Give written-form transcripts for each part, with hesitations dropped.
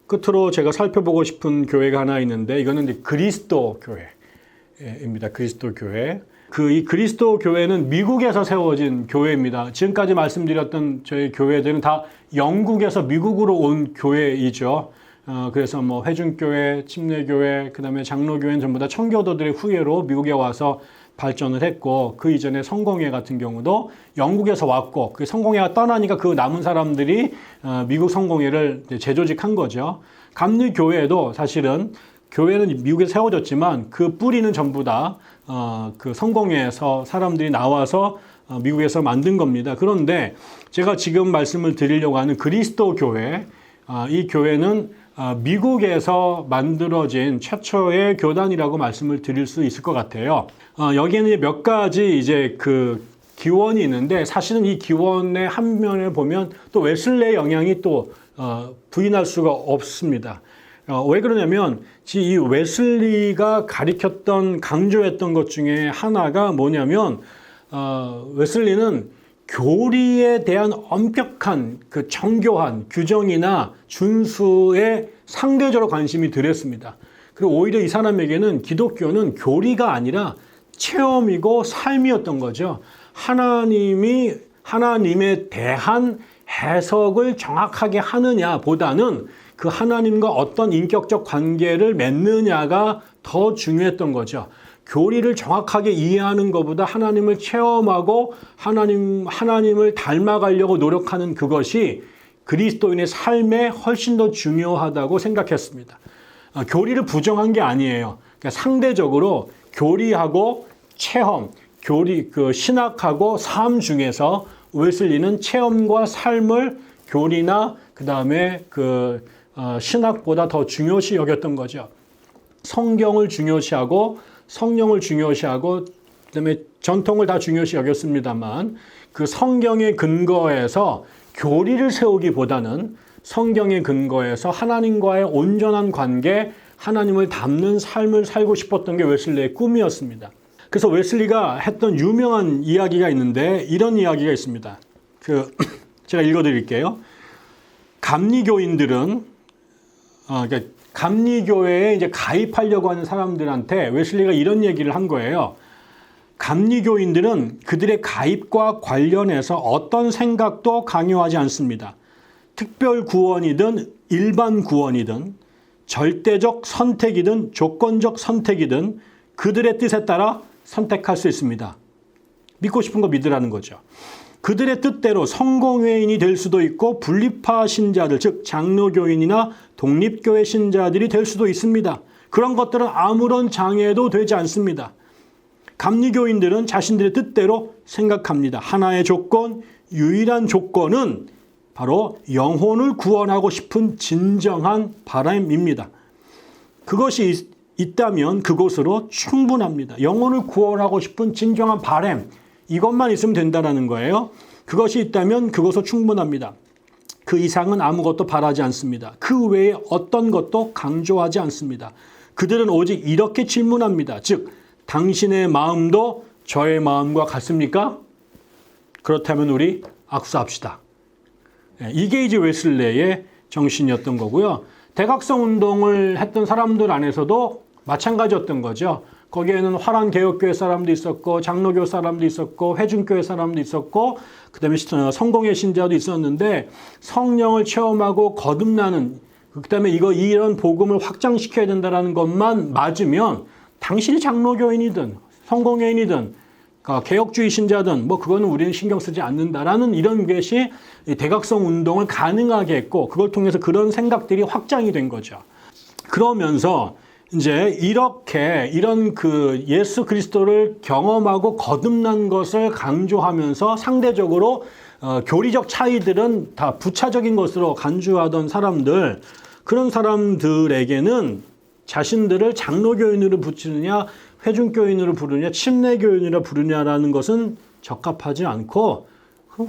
끝으로 제가 살펴보고 싶은 교회가 하나 있는데 이거는 이제 그리스도 교회입니다. 그리스도 교회. 이 그리스도 교회는 미국에서 세워진 교회입니다. 지금까지 말씀드렸던 저희 교회들은 다 영국에서 미국으로 온 교회이죠. 그래서 뭐 회중교회, 침례교회, 그다음에 장로교회는 전부 다 청교도들의 후예로 미국에 와서 발전을 했고, 그 이전에 성공회 같은 경우도 영국에서 왔고, 그 성공회가 떠나니까 그 남은 사람들이 미국 성공회를 재조직한 거죠. 감리교회도 사실은 교회는 미국에서 세워졌지만 그 뿌리는 전부 다 그 성공회에서 사람들이 나와서 미국에서 만든 겁니다. 그런데 제가 지금 말씀을 드리려고 하는 그리스도 교회, 이 교회는 미국에서 만들어진 최초의 교단이라고 말씀을 드릴 수 있을 것 같아요. 여기에는 몇 가지 이제 그 기원이 있는데, 사실은 이 기원의 한 면을 보면 또 웨슬레의 영향이 또 부인할 수가 없습니다. 왜 그러냐면 이 웨슬리가 가리켰던, 강조했던 것 중에 하나가 뭐냐면 웨슬리는 교리에 대한 엄격한 그 정교한 규정이나 준수에 상대적으로 관심이 덜했습니다. 그리고 오히려 이 사람에게는 기독교는 교리가 아니라 체험이고 삶이었던 거죠. 하나님에 대한 해석을 정확하게 하느냐 보다는 그 하나님과 어떤 인격적 관계를 맺느냐가 더 중요했던 거죠. 교리를 정확하게 이해하는 것보다 하나님을 체험하고 하나님을 닮아가려고 노력하는 그것이 그리스도인의 삶에 훨씬 더 중요하다고 생각했습니다. 교리를 부정한 게 아니에요. 그러니까 상대적으로 교리하고 체험, 신학하고 삶 중에서 웨슬리는 체험과 삶을 교리나 그 다음에 신학보다 더 중요시 여겼던 거죠. 성경을 중요시하고 성령을 중요시하고 그다음에 전통을 다 중요시 여겼습니다만, 그 성경의 근거에서 교리를 세우기보다는 성경의 근거에서 하나님과의 온전한 관계, 하나님을 닮는 삶을 살고 싶었던 게 웨슬리의 꿈이었습니다. 그래서 웨슬리가 했던 유명한 이야기가 있는데 이런 이야기가 있습니다. 제가 읽어드릴게요. 감리교인들은 그러니까 감리교회에 이제 가입하려고 하는 사람들한테 웨슬리가 이런 얘기를 한 거예요. 감리교인들은 그들의 가입과 관련해서 어떤 생각도 강요하지 않습니다. 특별 구원이든 일반 구원이든 절대적 선택이든 조건적 선택이든 그들의 뜻에 따라 선택할 수 있습니다. 믿고 싶은 거 믿으라는 거죠. 그들의 뜻대로 성공회인이 될 수도 있고 분리파 신자들, 즉 장로교인이나 독립교회 신자들이 될 수도 있습니다. 그런 것들은 아무런 장애도 되지 않습니다. 감리교인들은 자신들의 뜻대로 생각합니다. 하나의 조건, 유일한 조건은 바로 영혼을 구원하고 싶은 진정한 바람입니다. 그것이 있다면 그것으로 충분합니다. 영혼을 구원하고 싶은 진정한 바람, 이것만 있으면 된다는 거예요. 그것이 있다면 그것으로 충분합니다. 그 이상은 아무것도 바라지 않습니다. 그 외에 어떤 것도 강조하지 않습니다. 그들은 오직 이렇게 질문합니다. 즉, 당신의 마음도 저의 마음과 같습니까? 그렇다면 우리 악수합시다. 이게 이제 웨슬레의 정신이었던 거고요. 대각성 운동을 했던 사람들 안에서도 마찬가지였던 거죠. 거기에는 화랑개혁교회 사람도 있었고 장로교 사람도 있었고 회중교회 사람도 있었고 그다음에 성공회 신자도 있었는데, 성령을 체험하고 거듭나는, 그다음에 이런 복음을 확장시켜야 된다는 것만 맞으면 당신이 장로교인이든 성공회인이든 개혁주의 신자든 그거는 우리는 신경 쓰지 않는다라는 이런 것이 대각성 운동을 가능하게 했고, 그걸 통해서 그런 생각들이 확장이 된 거죠. 그러면서 이제 이런 예수 그리스도를 경험하고 거듭난 것을 강조하면서 상대적으로 교리적 차이들은 다 부차적인 것으로 간주하던 사람들, 그런 사람들에게는 자신들을 장로교인으로 붙이느냐, 회중교인으로 부르냐, 침례교인으로 부르냐라는 것은 적합하지 않고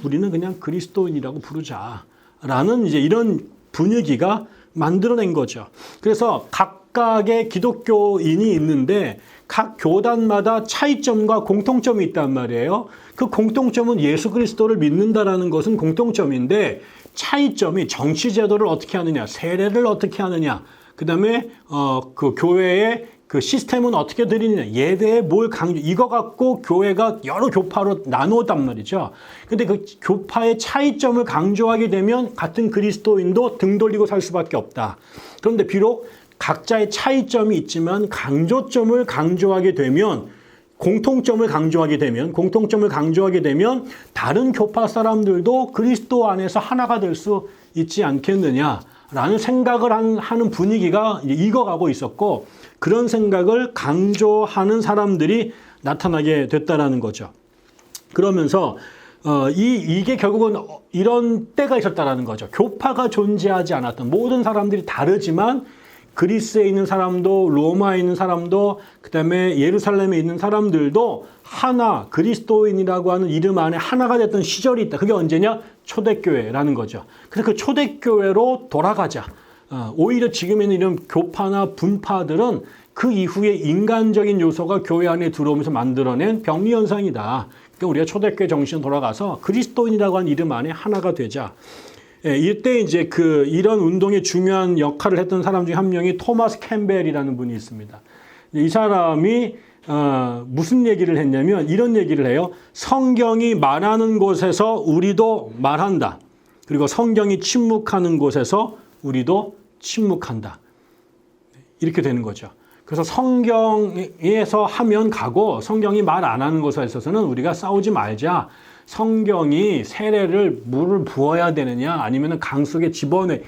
우리는 그냥 그리스도인이라고 부르자라는 이제 이런 분위기가 만들어낸 거죠. 그래서 각 각각의 기독교인이 있는데 각 교단마다 차이점과 공통점이 있단 말이에요. 그 공통점은 예수 그리스도를 믿는다라는 것은 공통점인데 차이점이 정치 제도를 어떻게 하느냐, 세례를 어떻게 하느냐, 그다음에 그 교회의 그 시스템은 어떻게 드리느냐, 예배에 뭘 강조, 이거 갖고 교회가 여러 교파로 나누었단 말이죠. 근데 그 교파의 차이점을 강조하게 되면 같은 그리스도인도 등 돌리고 살 수밖에 없다. 그런데 비록 각자의 차이점이 있지만 강조점을 강조하게 되면, 공통점을 강조하게 되면 다른 교파 사람들도 그리스도 안에서 하나가 될 수 있지 않겠느냐라는 생각을 하는 분위기가 익어가고 있었고, 그런 생각을 강조하는 사람들이 나타나게 됐다라는 거죠. 그러면서 이게 결국은 이런 때가 있었다라는 거죠. 교파가 존재하지 않았던, 모든 사람들이 다르지만 그리스에 있는 사람도, 로마에 있는 사람도, 그다음에 예루살렘에 있는 사람들도 하나, 그리스도인이라고 하는 이름 안에 하나가 됐던 시절이 있다. 그게 언제냐? 초대교회라는 거죠. 그래서 그 초대교회로 돌아가자. 오히려 지금에는 이런 교파나 분파들은 그 이후에 인간적인 요소가 교회 안에 들어오면서 만들어낸 병리현상이다. 그러니까 우리가 초대교회 정신으로 돌아가서 그리스도인이라고 하는 이름 안에 하나가 되자. 이때 이제 이런 운동에 중요한 역할을 했던 사람 중에 한 명이 토마스 캠벨이라는 분이 있습니다. 이 사람이 무슨 얘기를 했냐면 이런 얘기를 해요. 성경이 말하는 곳에서 우리도 말한다. 그리고 성경이 침묵하는 곳에서 우리도 침묵한다. 이렇게 되는 거죠. 그래서 성경에서 하면 가고 성경이 말 안 하는 것에 있어서는 우리가 싸우지 말자. 성경이 세례를 물을 부어야 되느냐 아니면 강 속에 집어내,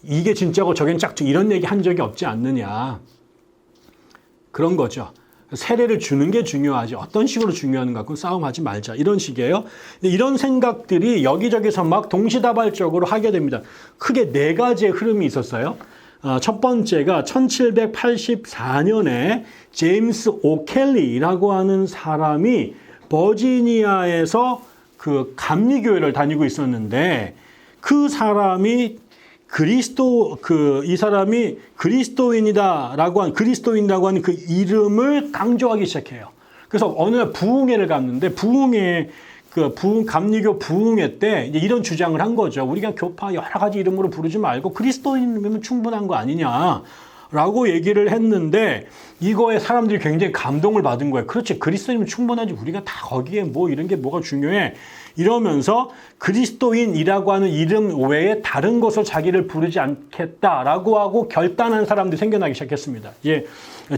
이게 진짜고 저겐 짝퉁, 이런 얘기 한 적이 없지 않느냐. 그런 거죠. 세례를 주는 게 중요하지 어떤 식으로 중요한가 갖고 싸움하지 말자, 이런 식이에요. 이런 생각들이 여기저기서 막 동시다발적으로 하게 됩니다. 크게 네 가지의 흐름이 있었어요. 첫 번째가 1784년에 제임스 오켈리라고 하는 사람이 버지니아에서 그 감리교회를 다니고 있었는데, 그 사람이 이 사람이 그리스도인이라고 하는 그 이름을 강조하기 시작해요. 그래서 어느 날 부흥회를 갔는데, 감리교 부흥회 때 이런 주장을 한 거죠. 우리가 교파 여러 가지 이름으로 부르지 말고 그리스도인이면 충분한 거 아니냐. 라고 얘기를 했는데, 이거에 사람들이 굉장히 감동을 받은 거예요. 그렇지, 그리스도인이면 충분하지, 우리가 다 거기에 뭐 이런 게 뭐가 중요해, 이러면서 그리스도인이라고 하는 이름 외에 다른 것을 자기를 부르지 않겠다라고 하고 결단한 사람들이 생겨나기 시작했습니다.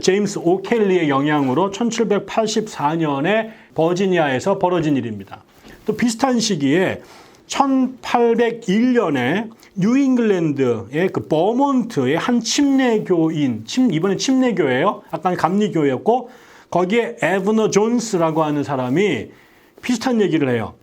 제임스 오켈리의 영향으로 1784년에 버지니아에서 벌어진 일입니다. 또 비슷한 시기에 1801년에 뉴잉글랜드의 그 버몬트의 한 침례교인, 이번엔 침례교회예요. 아까 감리교회였고, 거기에 에브너 존스라고 하는 사람이 비슷한 얘기를 해요.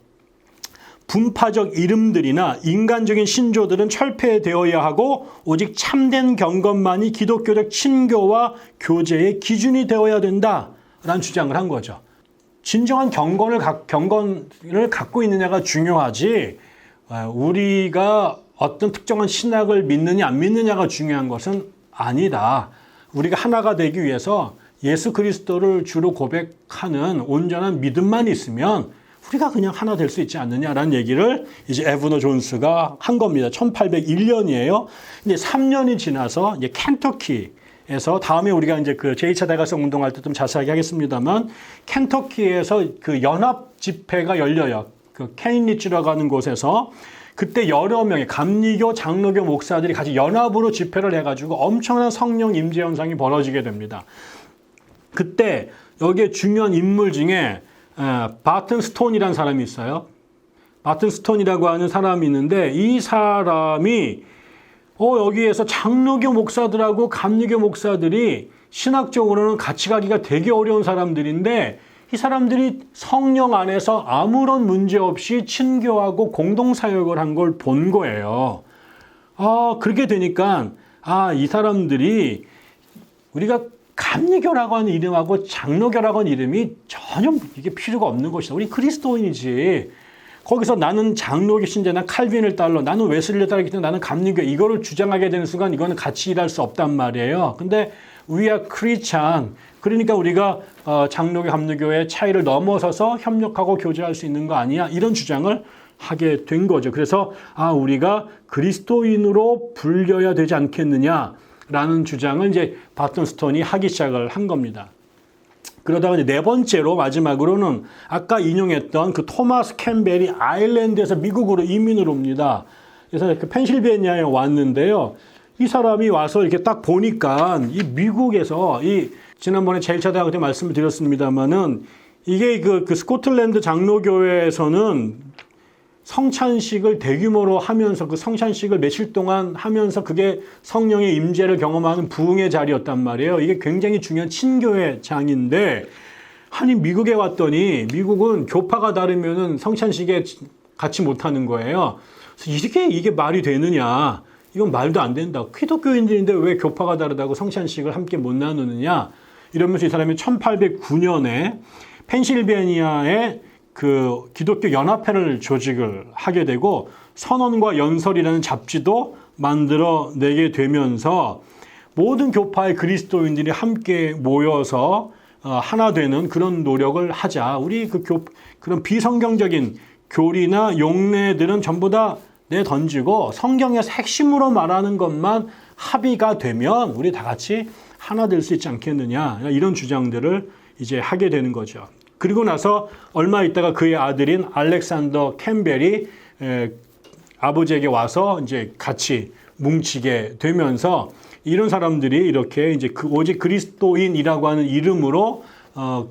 분파적 이름들이나 인간적인 신조들은 철폐되어야 하고 오직 참된 경건만이 기독교적 친교와 교제의 기준이 되어야 된다라는 주장을 한 거죠. 진정한 경건을 갖고 있느냐가 중요하지, 우리가 어떤 특정한 신학을 믿느냐 안 믿느냐가 중요한 것은 아니다. 우리가 하나가 되기 위해서 예수 그리스도를 주로 고백하는 온전한 믿음만 있으면 우리가 그냥 하나 될 수 있지 않느냐라는 얘기를 이제 에브너 존스가 한 겁니다. 1801년이에요. 근데 3년이 지나서 이제 켄터키에서, 다음에 우리가 이제 그 제2차 대각성 운동할 때 좀 자세하게 하겠습니다만, 켄터키에서 그 연합 집회가 열려요. 그 케인리치라고 하는 곳에서. 그때 여러 명의 감리교, 장로교 목사들이 같이 연합으로 집회를 해가지고 엄청난 성령 임재 현상이 벌어지게 됩니다. 그때 여기에 중요한 인물 중에 바튼 스톤이라는 사람이 있어요. 바튼 스톤이라고 하는 사람이 있는데, 이 사람이 여기에서 장로교 목사들하고 감리교 목사들이 신학적으로는 같이 가기가 되게 어려운 사람들인데, 이 사람들이 성령 안에서 아무런 문제 없이 친교하고 공동사역을 한 걸 본 거예요. 그렇게 되니까, 이 사람들이 우리가 감리교라고 하는 이름하고 장로교라고 하는 이름이 전혀 이게 필요가 없는 것이다. 우리 그리스도인이지. 거기서 나는 장로교 신자, 난 칼빈을 따라, 나는 웨슬리를 따르기 때문에 나는 감리교, 이거를 주장하게 되는 순간 이거는 같이 일할 수 없단 말이에요. 근데 we are Christian. 그러니까 우리가 장로교, 감리교의 차이를 넘어서서 협력하고 교제할 수 있는 거 아니야? 이런 주장을 하게 된 거죠. 그래서 우리가 그리스도인으로 불려야 되지 않겠느냐라는 주장을 이제 바튼 스톤이 하기 시작을 한 겁니다. 그러다가 이제 네 번째로 마지막으로는 아까 인용했던 그 토마스 캠벨이 아일랜드에서 미국으로 이민을 옵니다. 그래서 그 펜실베니아에 왔는데요. 이 사람이 와서 이렇게 딱 보니까 이 미국에서 지난번에 제1차 때 말씀을 드렸습니다만은 이게 그 스코틀랜드 장로교회에서는 성찬식을 대규모로 하면서 그 성찬식을 며칠 동안 하면서 그게 성령의 임재를 경험하는 부흥의 자리였단 말이에요. 이게 굉장히 중요한 친교회장인데 아니 미국에 왔더니 미국은 교파가 다르면은 성찬식에 같이 못하는 거예요. 그래서 이게 말이 되느냐? 이건 말도 안 된다. 기독교인들인데 왜 교파가 다르다고 성찬식을 함께 못 나누느냐? 이러면서 이 사람이 1809년에 펜실베니아에 그 기독교 연합회를 조직을 하게 되고 선언과 연설이라는 잡지도 만들어내게 되면서 모든 교파의 그리스도인들이 함께 모여서 하나 되는 그런 노력을 하자. 우리 그런 비성경적인 교리나 용례들은 전부 다 내던지고 성경에서 핵심으로 말하는 것만 합의가 되면 우리 다 같이 하나 될 수 있지 않겠느냐. 이런 주장들을 이제 하게 되는 거죠. 그리고 나서 얼마 있다가 그의 아들인 알렉산더 캠벨이 아버지에게 와서 이제 같이 뭉치게 되면서 이런 사람들이 이렇게 이제 오직 그리스도인이라고 하는 이름으로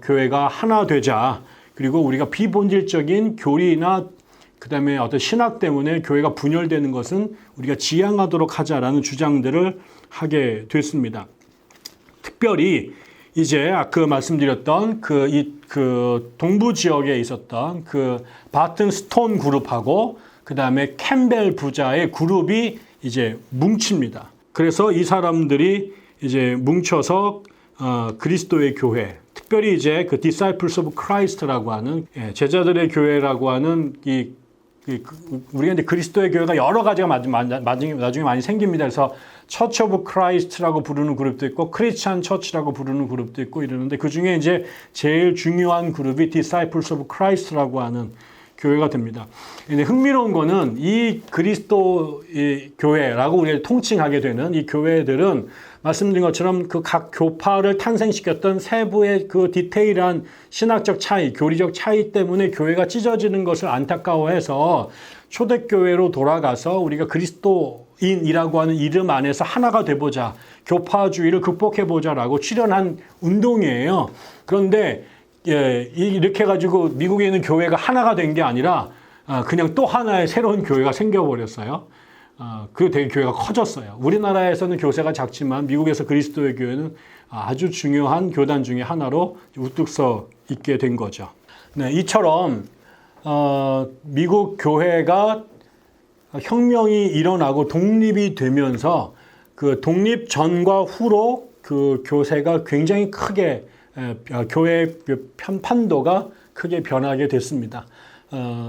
교회가 하나 되자. 그리고 우리가 비본질적인 교리나 그다음에 어떤 신학 때문에 교회가 분열되는 것은 우리가 지양하도록 하자라는 주장들을 하게 됐습니다. 특별히 이제 아까 말씀드렸던 그 동부 지역에 있었던 그 바튼 스톤 그룹하고 그 다음에 캠벨 부자의 그룹이 이제 뭉칩니다. 그래서 이 사람들이 이제 뭉쳐서 그리스도의 교회, 특별히 이제 그 Disciples of Christ라고 하는 제자들의 교회라고 하는 우리가 이제 그리스도의 교회가 여러 가지가 나중에 많이 생깁니다. 그래서 Church of Christ라고 부르는 그룹도 있고 크리스찬 처치라고 부르는 그룹도 있고 이러는데 그 중에 이제 제일 중요한 그룹이 Disciples of Christ라고 하는 교회가 됩니다. 근데 흥미로운 거는 이 그리스도 교회라고 우리가 통칭하게 되는 이 교회들은 말씀드린 것처럼 그 각 교파를 탄생시켰던 세부의 그 디테일한 신학적 차이, 교리적 차이 때문에 교회가 찢어지는 것을 안타까워해서 초대교회로 돌아가서 우리가 그리스도인이라고 하는 이름 안에서 하나가 돼보자, 교파주의를 극복해보자라고 출연한 운동이에요. 그런데 이렇게 해가지고 미국에 있는 교회가 하나가 된 게 아니라 그냥 또 하나의 새로운 교회가 생겨버렸어요. 그 되게 교회가 커졌어요. 우리나라에서는 교세가 작지만 미국에서 그리스도의 교회는 아주 중요한 교단 중에 하나로 우뚝 서 있게 된 거죠. 네, 이처럼 미국 교회가 혁명이 일어나고 독립이 되면서 그 독립 전과 후로 그 교세가 굉장히 크게 교회의 판도가 크게 변하게 됐습니다.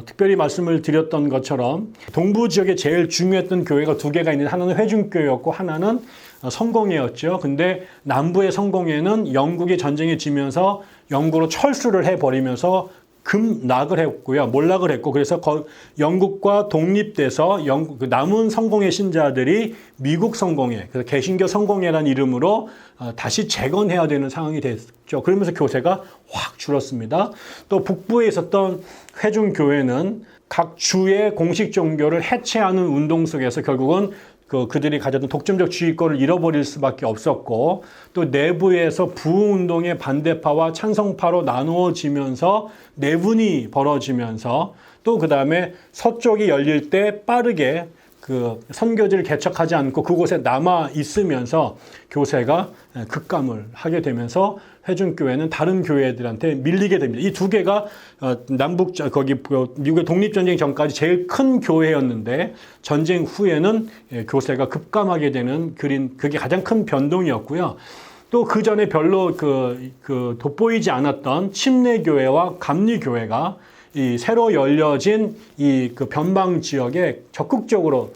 특별히 말씀을 드렸던 것처럼 동부 지역에 제일 중요했던 교회가 두 개가 있는데 하나는 회중교회였고 하나는 성공회였죠. 근데 남부의 성공회는 영국이 전쟁에 지면서 영국으로 철수를 해버리면서 급락을 했고요. 몰락을 했고 그래서 영국과 독립돼서 남은 성공회 신자들이 미국 성공회, 그래서 개신교 성공회라는 이름으로 다시 재건해야 되는 상황이 됐죠. 그러면서 교세가 확 줄었습니다. 또 북부에 있었던 회중교회는 각 주의 공식 종교를 해체하는 운동 속에서 결국은 그들이 가졌던 독점적 주의권을 잃어버릴 수밖에 없었고 또 내부에서 부흥운동의 반대파와 찬성파로 나누어지면서 내분이 벌어지면서 또 그 다음에 서쪽이 열릴 때 빠르게 그 선교지를 개척하지 않고 그곳에 남아 있으면서 교세가 급감을 하게 되면서 회중교회는 다른 교회들한테 밀리게 됩니다. 이 두 개가 미국의 독립전쟁 전까지 제일 큰 교회였는데 전쟁 후에는 교세가 급감하게 되는 그게 가장 큰 변동이었고요. 또 그 전에 별로 돋보이지 않았던 침례교회와 감리교회가 이 새로 열려진 이 그 변방 지역에 적극적으로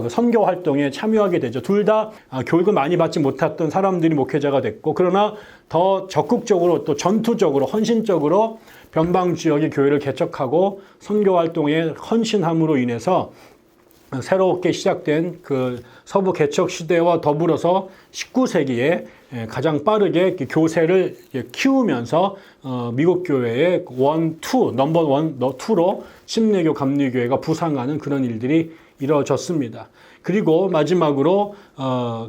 선교 활동에 참여하게 되죠. 둘 다 교육을 많이 받지 못했던 사람들이 목회자가 됐고, 그러나 더 적극적으로 또 전투적으로 헌신적으로 변방 지역의 교회를 개척하고 선교 활동에 헌신함으로 인해서 새롭게 시작된 그 서부 개척 시대와 더불어서 19세기에 가장 빠르게 교세를 키우면서 미국 교회의 넘버 2로 침례교 감리교회가 부상하는 그런 일들이 이루어졌습니다. 그리고 마지막으로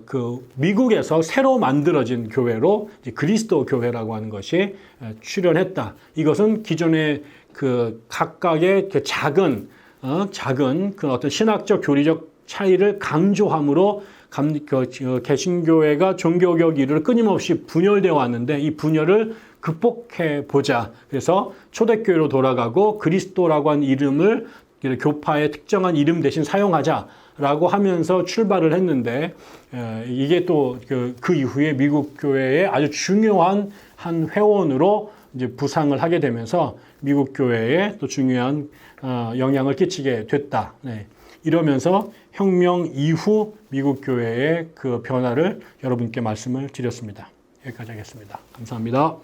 그 미국에서 새로 만들어진 교회로 그리스도 교회라고 하는 것이 출현했다. 이것은 기존의 그 각각의 그 작은 그 어떤 신학적 교리적 차이를 강조함으로 개신교회가 종교개혁 이후로 끊임없이 분열되어 왔는데, 이 분열을 극복해 보자. 그래서 초대교회로 돌아가고 그리스도라고 한 이름을 교파의 특정한 이름 대신 사용하자라고 하면서 출발을 했는데, 이게 또 그 이후에 미국 교회의 아주 중요한 한 회원으로 이제 부상을 하게 되면서 미국 교회에 또 중요한 영향을 끼치게 됐다. 네. 이러면서 혁명 이후 미국 교회의 그 변화를 여러분께 말씀을 드렸습니다. 여기까지 하겠습니다. 감사합니다.